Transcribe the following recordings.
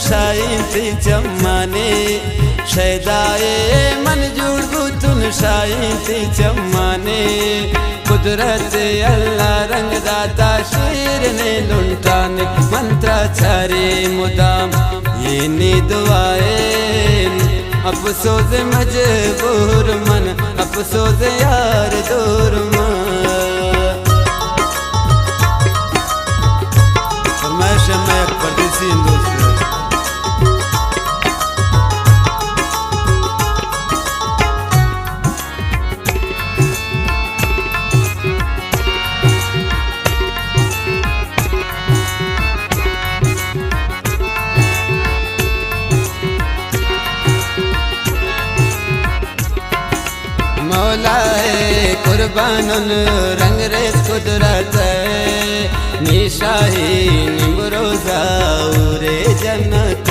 shine थी चम्माने शैदाए मंजूर गुतुन shine थी चम्माने कुदरत अल्लाह रंग दाता शेर ने लुंटाने मंत्राचार्य मुदाम ये नी दुआएं अफसोस मजबूर मन अफसोस यार दूर मन फरमाइश में एक परदेसी दोस्त मौलाए कुर्बानुल रंग रेस कुदरत निशाही निमरोजा उरे जन्नत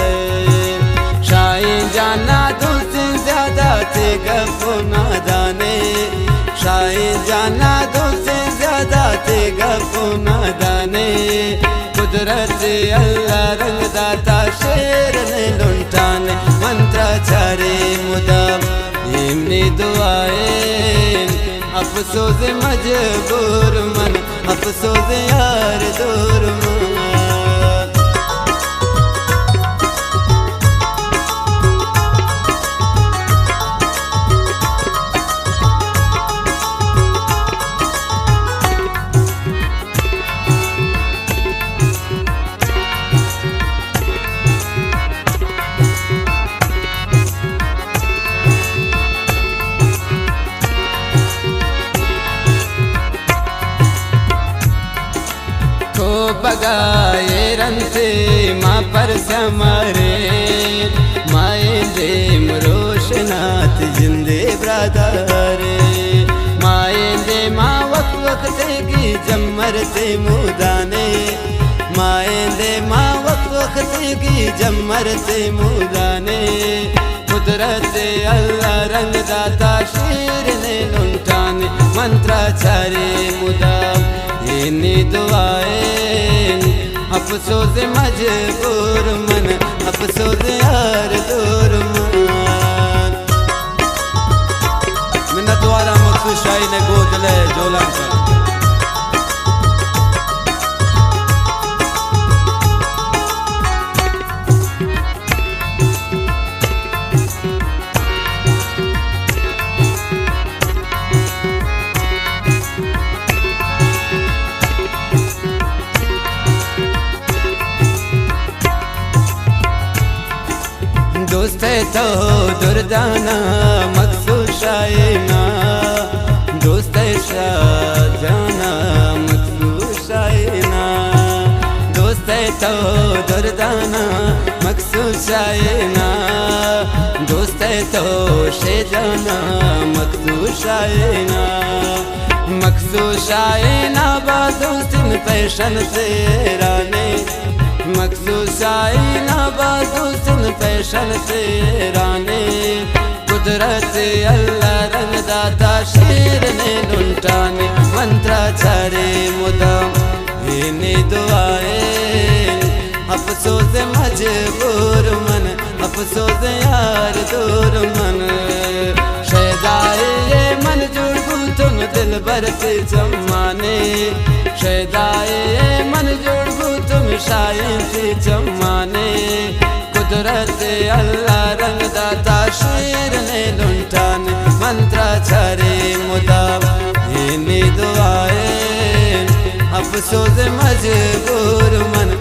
शाही जाना तुझसे ज्यादा थे गफो नादाने शाही जाना तुझसे ज्यादा थे गफो नादाने कुदरत अल्लाह रंग दाता शेर ने लुंटाने मंत्राचार्य मुदाम इमनी दुआएं अफसोस मजबूर मन अफसोस यार दूर मन बगाए रंते माँ पर समारे माए दे रोशनाथ जिंदे ब्रादरे माए दे माँ वक्त वक्त की जमर ते मुदाने माए दे माँ वक्त वक्त की जमर ते मुदाने कुदरत अल्लाह रंग दाता शेर ने लुंटाने मंत्राचार्य मुदाम इन्हीं दुआएं अफसोस मजबूर मन अफसोस यार दूर मन मिन्नत वाला मखसूस शाही ने गोद ले जोला कर दोस्त तो दुर्दाना मखसूस शायना दोस्त शाहजाना मखसूस शायना दोस्त तो दुर्दाना मखसूस शायना दोस्त तो शेजाना मखसूस शायना मखसूस शायना बादोस्तिन पैशन से राने मखसूस आईना बादुसन फैशन से राने कुदरत अल्लाह रंग दाता शेर ने लुंटाने मंत्राचार्य मुदाम इन्हीं दुआएं अफसोस मजबूर मन अफसोस यार दूर मन शैदाए मंजूर तुम दिल भर से जमाने शैदाए मंजूर तुम शाइन से जमाने कुदरत अल्लाह रंग दाता शेर ने लुंटाने मंत्राचार्य मुदाम इन्हीं दुआएं अफसोस मजबूर मन